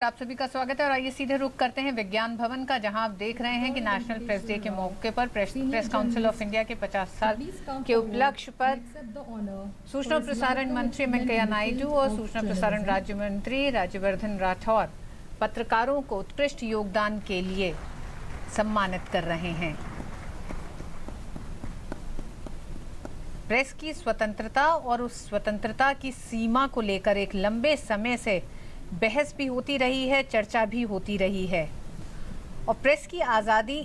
आप सभी का स्वागत है और आइए सीधे रुख करते हैं विज्ञान भवन का, जहां आप देख रहे हैं कि नेशनल प्रेस डे के मौके पर प्रेस काउंसिल ऑफ इंडिया के 50 साल के उपलक्ष्य पर सूचना और प्रसारण मंत्री वेंकैया नायडू और सूचना प्रसारण राज्य मंत्री राज्यवर्धन राठौर पत्रकारों को उत्कृष्ट योगदान के लिए सम्मानित कर रहे हैं। प्रेस की स्वतंत्रता और उस स्वतंत्रता की सीमा को लेकर एक लंबे समय से बहस भी होती रही है, चर्चा भी होती रही है और प्रेस की आज़ादी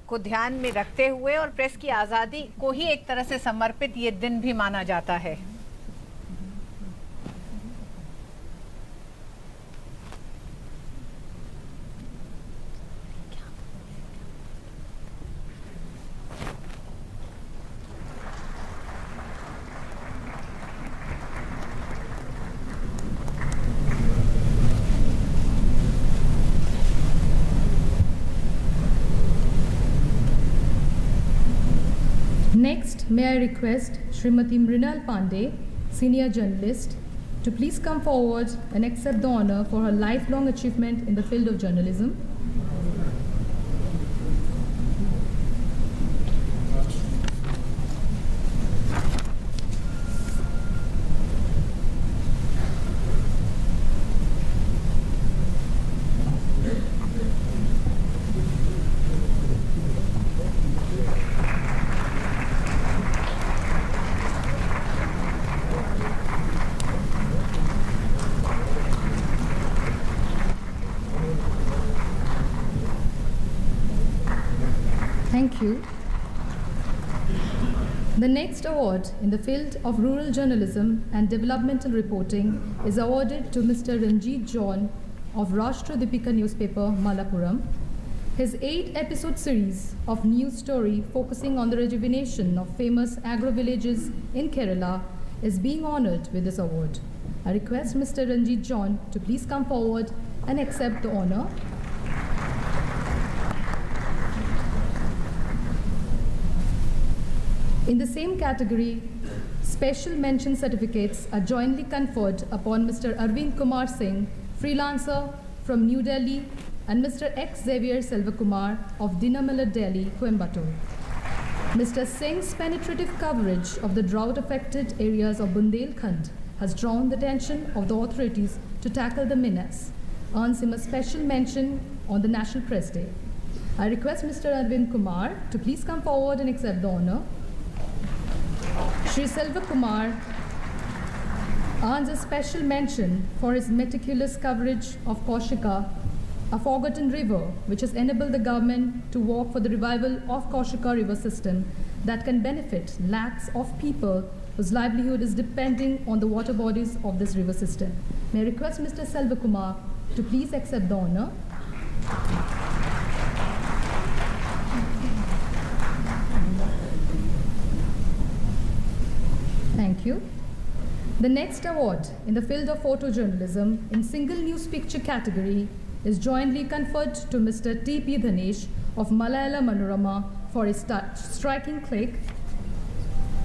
को ध्यान में रखते हुए और प्रेस की आज़ादी को ही एक तरह से समर्पित ये दिन भी माना जाता है। Next, may I request Srimati Mrinal Pandey, senior journalist, to please come forward and accept the honor for her lifelong achievement in the field of journalism. Thank you. The next award in the field of rural journalism and developmental reporting is awarded to Mr. Ranjit John of Rashtra Deepika newspaper, Malappuram. His 8-episode series of news story focusing on the rejuvenation of famous agro-villages in Kerala is being honored with this award. I request Mr. Ranjit John to please come forward and accept the honor. In the same category, special mention certificates are jointly conferred upon Mr. Arvind Kumar Singh, freelancer from New Delhi, and Mr. X. Xavier Selvakumar of Dinamala, Delhi, Coimbatore. Mr. Singh's penetrative coverage of the drought-affected areas of Bundelkhand has drawn the attention of the authorities to tackle the menace, earns him a special mention on the National Press Day. I request Mr. Arvind Kumar to please come forward and accept the honor. Shri Selvakumar earns a special mention for his meticulous coverage of Kaushika, a forgotten river which has enabled the government to work for the revival of Kaushika river system that can benefit lakhs of people whose livelihood is depending on the water bodies of this river system. May I request Mr. Selvakumar to please accept the honor. Thank you. The next award in the field of photojournalism in single news picture category is jointly conferred to Mr. T.P. Dhanesh of Malayala Manorama for his striking click,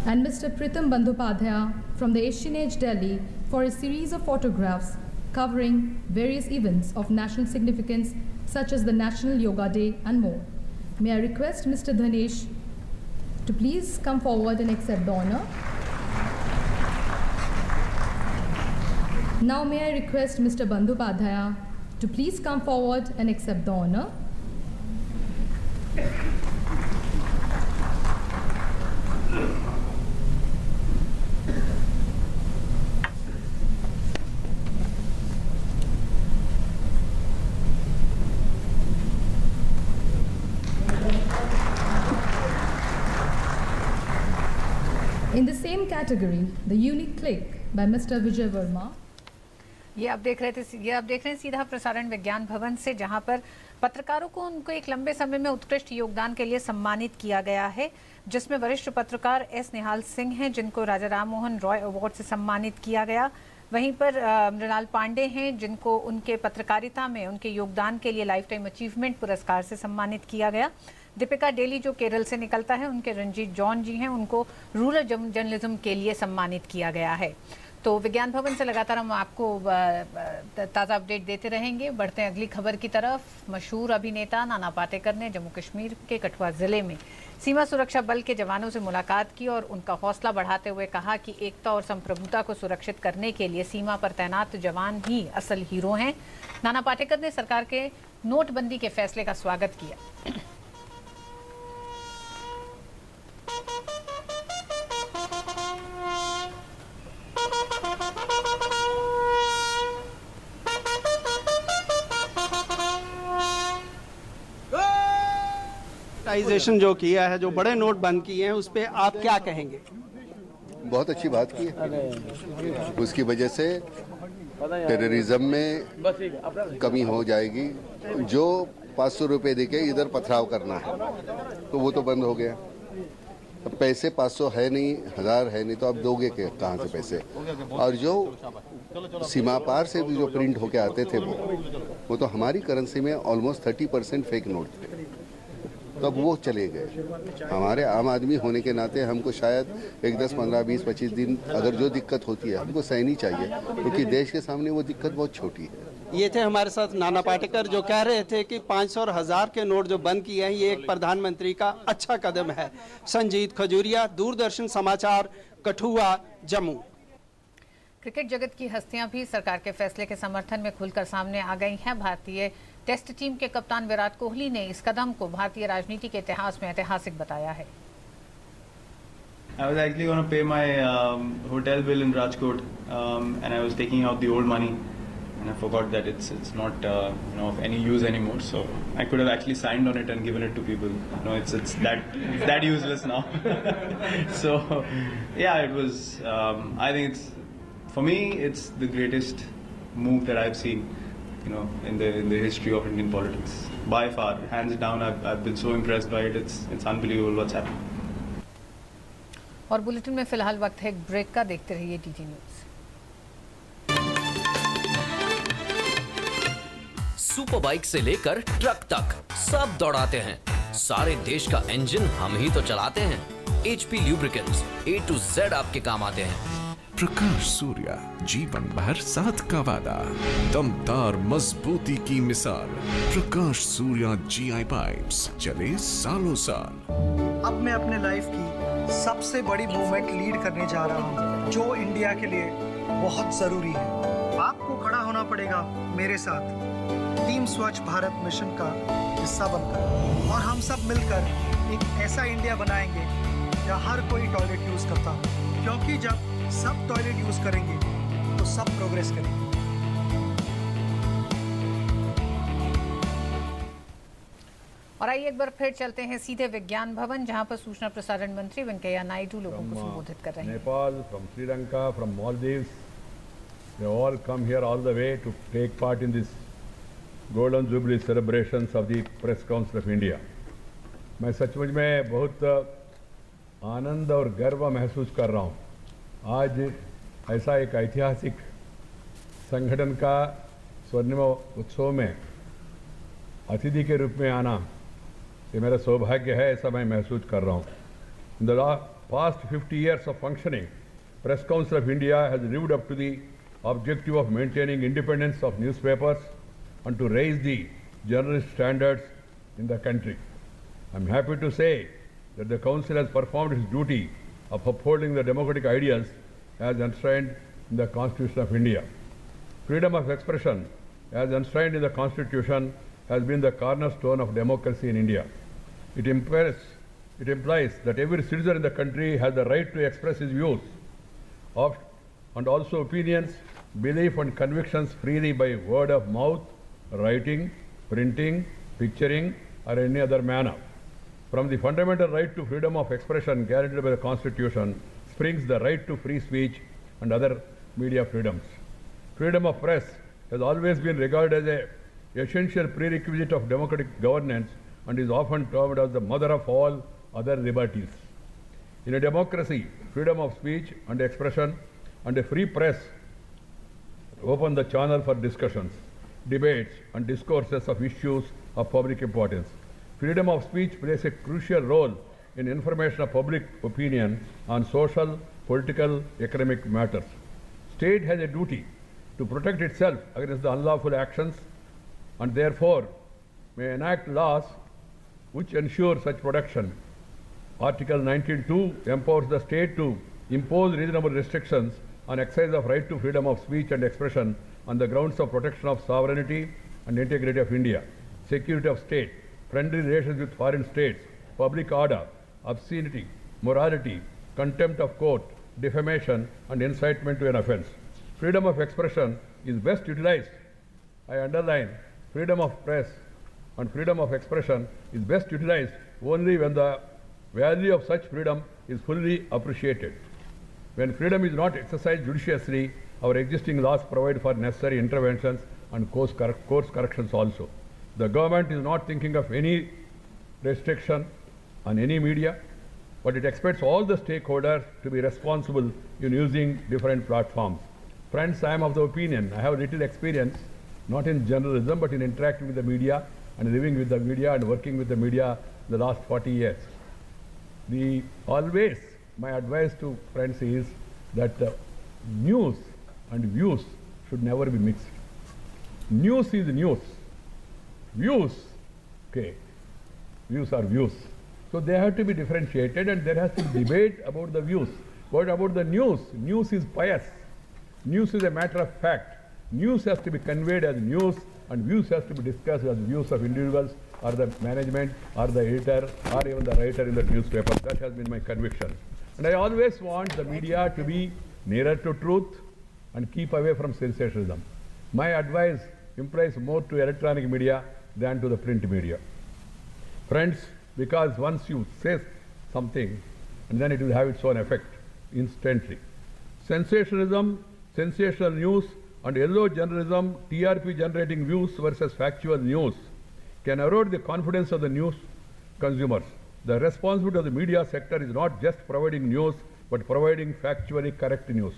and Mr. Pritham Bandhopadhyaya from the Asian Age Delhi for a series of photographs covering various events of national significance such as the National Yoga Day and more. May I request Mr. Dhanesh to please come forward and accept the honor. Now may I request Mr. Bandhopadhyaya to please come forward and accept the honor. In the same category, the unique click by Mr. Vijay Verma. ये आप देख रहे हैं सीधा प्रसारण विज्ञान भवन से, जहां पर पत्रकारों को उनको एक लंबे समय में उत्कृष्ट योगदान के लिए सम्मानित किया गया है, जिसमें वरिष्ठ पत्रकार एस निहाल सिंह हैं जिनको राजा राम मोहन रॉय अवार्ड से सम्मानित किया गया। वहीं पर मृणाल पांडे हैं जिनको उनके पत्रकारिता में उनके योगदान के लिए लाइफ टाइम अचीवमेंट पुरस्कार से सम्मानित किया गया। दीपिका डेली जो केरल से निकलता है, उनके रंजीत जॉन जी हैं, उनको रूरल जर्नलिज्म के लिए सम्मानित किया गया है। तो विज्ञान भवन से लगातार हम आपको ताज़ा अपडेट देते रहेंगे। बढ़ते हैं अगली खबर की तरफ। मशहूर अभिनेता नाना पाटेकर ने जम्मू कश्मीर के कठुआ जिले में सीमा सुरक्षा बल के जवानों से मुलाकात की और उनका हौसला बढ़ाते हुए कहा कि एकता और संप्रभुता को सुरक्षित करने के लिए सीमा पर तैनात जवान ही असल हीरो हैं। नाना पाटेकर ने सरकार के नोटबंदी के फैसले का स्वागत किया। जो किया है, जो बड़े नोट बंद किए हैं, उस पे आप क्या कहेंगे? बहुत अच्छी बात की है। उसकी वजह से टेररिज्म में कमी हो जाएगी। जो 500 रुपए देके इधर पथराव करना है तो वो तो बंद हो गया। अब पैसे 500 है नहीं, 1000 है नहीं, तो अब दोगे कहाँ से पैसे? और जो सीमा पार से भी जो प्रिंट होके आते थे वो तो हमारी करेंसी में ऑलमोस्ट 30% फेक नोट थे। तब वो चले गए। हमारे आम आदमी होने के नाते हमको शायद एक 10, 15, 20, 25 दिन अगर जो दिक्कत होती है हमको सहनी चाहिए, क्योंकि देश के सामने वो दिक्कत बहुत छोटी है। ये थे हमारे साथ नाना पाटेकर, जो कह रहे थे कि 500 और 1000 के नोट जो बंद किए हैं, ये एक प्रधानमंत्री का अच्छा कदम है। संजीत खजूरिया, दूरदर्शन समाचार, कठुआ, जम्मू। क्रिकेट जगत की हस्तियां भी सरकार के फैसले के समर्थन में खुलकर सामने आ गई हैं। भारतीय टेस्ट टीम के कप्तान विराट कोहली ने इस कदम को भारतीय राजनीति के इतिहास में ऐतिहासिक बताया है। I was actually going to pay my hotel bill in Rajkot, and I was taking out the old money, and I forgot that it's not of any use anymore. So I could have actually signed on it and given it to people. It's that useless now. So yeah, it was. I think it's, for me, it's the greatest move that I've seen, in the history of Indian politics. By far, hands down, I've been so impressed by it. It's unbelievable what's happening. और bulletin में फिलहाल वक्त है एक break का। देखते रहिए DG news. Super bike से लेकर ट्रक तक सब दौड़ाते हैं। सारे देश का इंजन हम ही तो चलाते हैं। HP lubricants A to Z आपके काम आते हैं। प्रकाश सूर्या, जीवन भर साथ का वादा, दमदार मजबूती की मिसाल। प्रकाश सूर्या GI पाइप्स चले सालों साल। अब मैं अपने लाइफ की सबसे बड़ी मूवमेंट लीड करने जा रहा हूँ, जो इंडिया के लिए बहुत जरूरी है। आपको खड़ा होना पड़ेगा मेरे साथ टीम स्वच्छ भारत मिशन का हिस्सा बनकर, और हम सब मिलकर एक ऐसा इंडिया बनाएंगे जहाँ हर कोई टॉयलेट यूज करता हो, क्योंकि जब सब टॉयलेट यूज करेंगे तो सब प्रोग्रेस करेंगे। और आइए एक बार फिर चलते हैं सीधे विज्ञान भवन, जहां पर सूचना प्रसारण मंत्री वेंकैया नायडू लोगों को संबोधित कर रहे हैं। Nepal, from Sri Lanka, from Maldives, they all come here all the way to take part in this golden jubilee celebrations of the Press Council of India. मैं सचमुच में बहुत आनंद और गर्व महसूस कर रहा हूँ। आज ऐसा एक ऐतिहासिक संगठन का स्वर्णिम उत्सव में अतिथि के रूप में आना, ये मेरा सौभाग्य है, ऐसा मैं महसूस कर रहा हूँ। In the past 50 years of functioning, Press Council of India has lived up to the objective of maintaining independence of newspapers and to raise the journalist standards in the country. I'm happy to say that the Council has performed its duty of upholding the democratic ideals as enshrined in the Constitution of India. Freedom of expression, as enshrined in the Constitution, has been the cornerstone of democracy in India. It implies that every citizen in the country has the right to express his views and also opinions, belief and convictions freely by word of mouth, writing, printing, picturing or any other manner. From the fundamental right to freedom of expression guaranteed by the Constitution springs the right to free speech and other media freedoms. Freedom of press has always been regarded as an essential prerequisite of democratic governance and is often termed as the mother of all other liberties. In a democracy, freedom of speech and expression and a free press open the channel for discussions, debates and discourses of issues of public importance. Freedom of speech plays a crucial role in information of public opinion on social, political, economic matters. State has a duty to protect itself against the unlawful actions and therefore may enact laws which ensure such protection. Article 19(2) empowers the state to impose reasonable restrictions on exercise of right to freedom of speech and expression on the grounds of protection of sovereignty and integrity of India, security of state, friendly relations with foreign states, public order, obscenity, morality, contempt of court, defamation and incitement to an offence. Freedom of expression is best utilized, I underline, freedom of press and freedom of expression is best utilized only when the value of such freedom is fully appreciated. When freedom is not exercised judiciously, our existing laws provide for necessary interventions and course corrections also. The government is not thinking of any restriction on any media, but it expects all the stakeholders to be responsible in using different platforms. Friends, I am of the opinion, I have little experience, not in journalism, but in interacting with the media and living with the media and working with the media the last 40 years. Always my advice to friends is that news and views should never be mixed. News is news. Views, okay, views are views. So they have to be differentiated and there has to be debate about the views. What about the news? News is pious. News is a matter of fact. News has to be conveyed as news and views has to be discussed as views of individuals or the management or the editor or even the writer in the newspaper. That has been my conviction. And I always want the media to be nearer to truth and keep away from sensationalism. My advice implies more to electronic media than to the print media. Friends, because once you say something, and then it will have its own effect instantly. Sensationalism, sensational news, and yellow journalism, TRP generating views versus factual news can erode the confidence of the news consumers. The responsibility of the media sector is not just providing news, but providing factually correct news.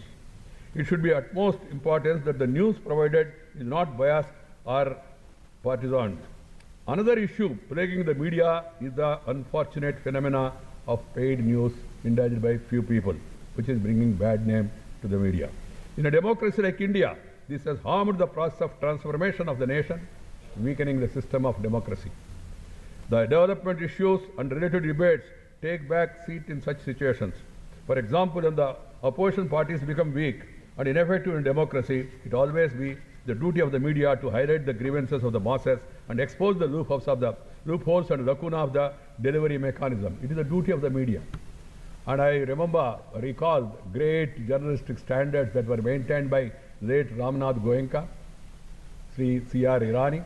It should be utmost importance that the news provided is not biased or partisan. Another issue plaguing the media is the unfortunate phenomena of paid news indulged by few people, which is bringing bad name to the media. In a democracy like India, this has harmed the process of transformation of the nation, weakening the system of democracy. The development issues and related debates take back seat in such situations. For example, when the opposition parties become weak and ineffective in democracy, it always be the duty of the media to highlight the grievances of the masses and expose the loopholes and lacuna of the delivery mechanism. It is the duty of the media. And I recall great journalistic standards that were maintained by late Ramnath Goenka, Sri C.R. Irani,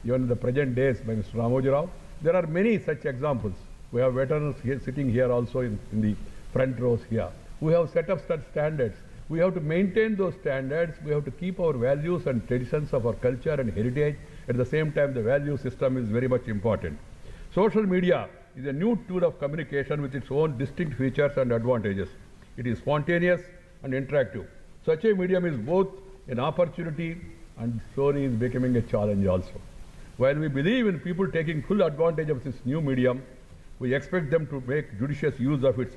even in the present days by Mr. Ramoji Rao. There are many such examples. We have veterans here, sitting here also in the front rows here. We have set up such standards. We have to maintain those standards. We have to keep our values and traditions of our culture and heritage. At the same time, the value system is very much important. Social media is a new tool of communication with its own distinct features and advantages. It is spontaneous and interactive. Such a medium is both an opportunity and slowly is becoming a challenge also. While we believe in people taking full advantage of this new medium, we expect them to make judicious use of it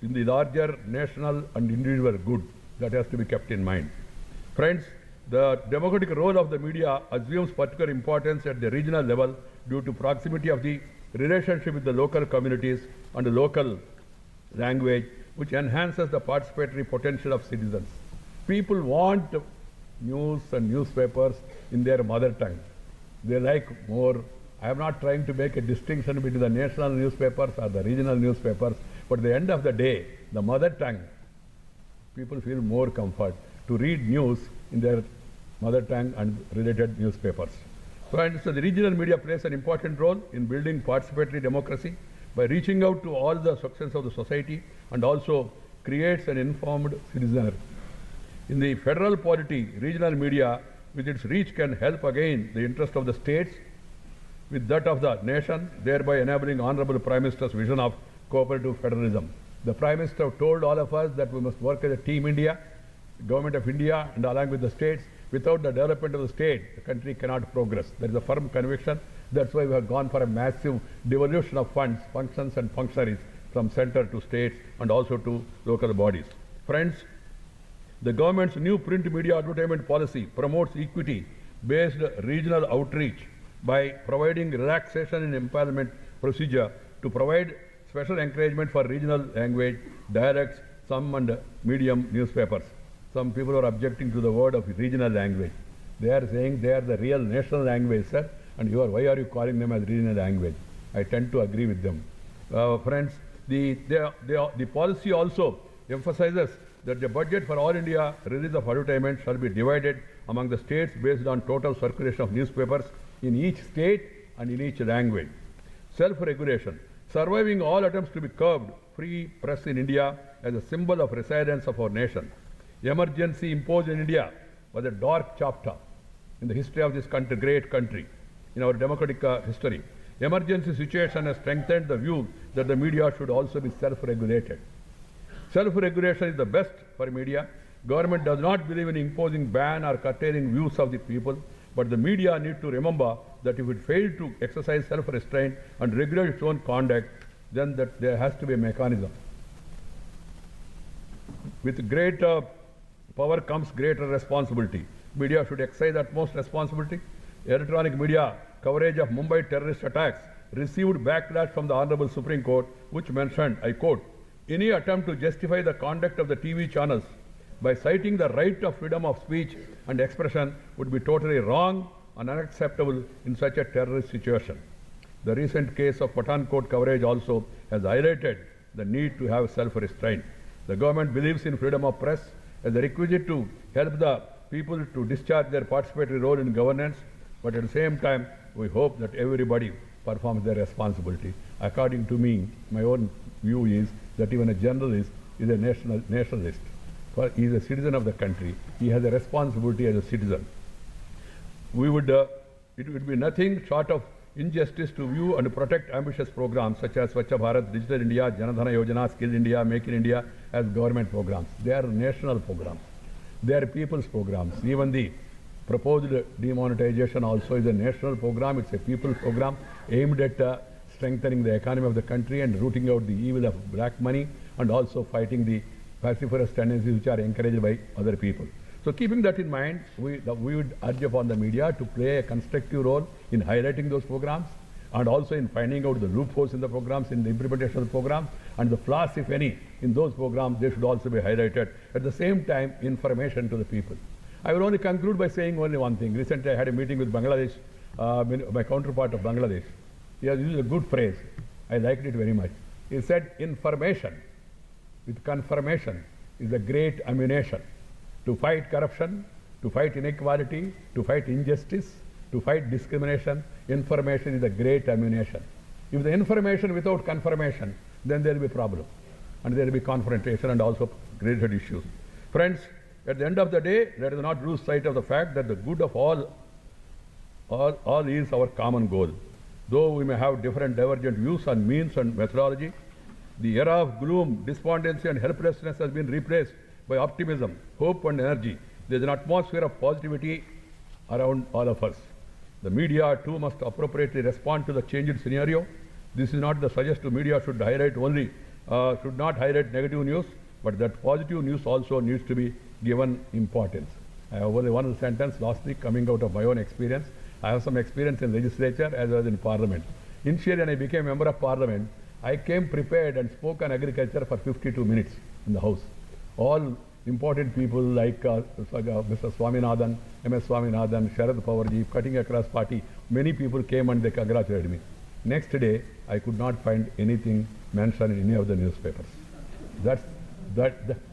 in the larger national and individual good. That has to be kept in mind. Friends, the democratic role of the media assumes particular importance at the regional level due to proximity of the relationship with the local communities and the local language, which enhances the participatory potential of citizens. People want news and newspapers in their mother tongue. They like more. I am not trying to make a distinction between the national newspapers or the regional newspapers, but at the end of the day, the mother tongue, people feel more comfort to read news in their mother tongue and related newspapers. So the regional media plays an important role in building participatory democracy by reaching out to all the sections of the society and also creates an informed citizenry. In the federal polity, regional media with its reach can help again the interest of the states with that of the nation, thereby enabling Honorable Prime Minister's vision of cooperative federalism. The Prime Minister told all of us that we must work as a team India, Government of India, and along with the states. Without the development of the state, the country cannot progress. There is a firm conviction. That's why we have gone for a massive devolution of funds, functions and functionaries from center to states and also to local bodies. Friends, The government's new print media advertisement policy promotes equity-based regional outreach by providing relaxation in empowerment procedure to provide special encouragement for regional language, dialects, some and medium newspapers. Some people are objecting to the word of regional language. They are saying they are the real national language, sir, and why are you calling them as regional language? I tend to agree with them. Friends, the policy also emphasizes that the budget for all India release of advertisement shall be divided among the states based on total circulation of newspapers in each state and in each language. Self-regulation. Surviving all attempts to be curbed, free press in India as a symbol of resilience of our nation. Emergency imposed in India was a dark chapter in the history of this country, great country, in our democratic history. Emergency situation has strengthened the view that the media should also be self-regulated. Self-regulation is the best for media. Government does not believe in imposing ban or curtailing views of the people, but the media need to remember that if it fails to exercise self-restraint and regulate its own conduct, then that there has to be a mechanism. With great power comes greater responsibility. Media should exercise utmost responsibility. Electronic media coverage of Mumbai terrorist attacks received backlash from the Honorable Supreme Court, which mentioned, I quote, any attempt to justify the conduct of the TV channels by citing the right of freedom of speech and expression would be totally wrong and unacceptable in such a terrorist situation. The recent case of Pathankot coverage also has highlighted the need to have self-restraint. The government believes in freedom of press as a requisite to help the people to discharge their participatory role in governance, but at the same time, we hope that everybody performs their responsibility. According to me, my own view is that even a journalist is a nationalist. He is a citizen of the country. He has a responsibility as a citizen. It would be nothing short of injustice to view and protect ambitious programs such as Swachh Bharat, Digital India, Janadhana Yojana, Skill India, Make in India as government programs. They are national programs. They are people's programs. Even the proposed demonetization also is a national program. It's a people's program aimed at strengthening the economy of the country and rooting out the evil of black money and also fighting the pacifist tendencies which are encouraged by other people. So keeping that in mind, we would urge upon the media to play a constructive role in highlighting those programs and also in finding out the loopholes in the programs, in the implementation of the programs, and the flaws, if any, in those programs, they should also be highlighted. At the same time, information to the people. I will only conclude by saying only one thing. Recently, I had a meeting with Bangladesh, my counterpart of Bangladesh. He has used a good phrase. I liked it very much. He said, information with confirmation is a great ammunition to fight corruption, to fight inequality, to fight injustice, to fight discrimination. Information is a great ammunition. If the information without confirmation, then there will be a problem. And there will be confrontation and also greater issues. Friends, at the end of the day, let us not lose sight of the fact that the good of all is our common goal. Though we may have different divergent views on means and methodology, the era of gloom, despondency and helplessness has been replaced by optimism, hope and energy. There is an atmosphere of positivity around all of us. The media too must appropriately respond to the changed scenario. This is not the suggestion media should not highlight negative news, but that positive news also needs to be given importance. I have only one sentence lastly coming out of my own experience. I have some experience in legislature as well as in parliament. Initially when I became member of parliament, I came prepared and spoke on agriculture for 52 minutes in the house. All important people like Mr. Swaminathan, MS Swaminathan, Sharad Pawarji, cutting across party, many people came and they congratulated me. Next day, I could not find anything mentioned in any of the newspapers.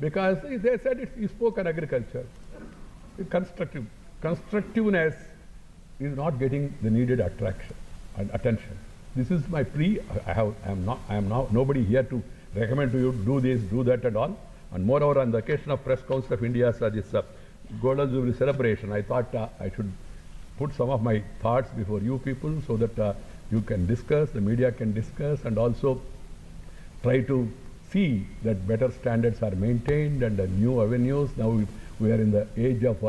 Because they said you spoke on agriculture. Constructiveness is not getting the needed attraction and attention. This is my plea. I am now nobody here to recommend to you do this, do that and all. And moreover, on the occasion of Press Council of India's this Golden Jubilee celebration, I thought I should put some of my thoughts before you people so that you can discuss, the media can discuss, and also try to see that better standards are maintained and new avenues. Now we are in the age of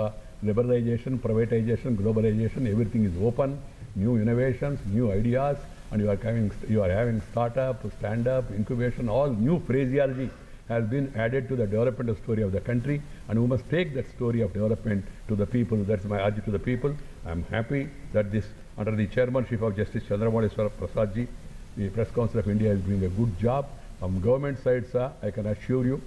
liberalization, privatization, globalization. Everything is open, new innovations, new ideas, and you are having startup, stand-up, incubation, all new phraseology has been added to the development story of the country, and we must take that story of development to the people. That's my urge to the people. I'm happy that this, under the chairmanship of Justice Chandramouli Prasad ji, the Press Council of India is doing a good job. From government side, sir, I can assure you,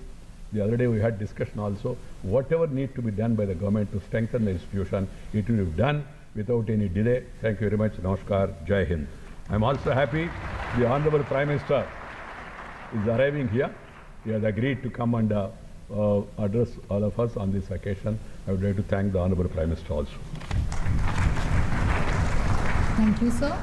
the other day we had discussion also, whatever need to be done by the government to strengthen the institution, it will be done without any delay. Thank you very much. Namaskar. Jai Hind. I'm also happy the Honorable Prime Minister is arriving here. He has agreed to come and address all of us on this occasion. I would like to thank the Honorable Prime Minister also. Thank you, sir.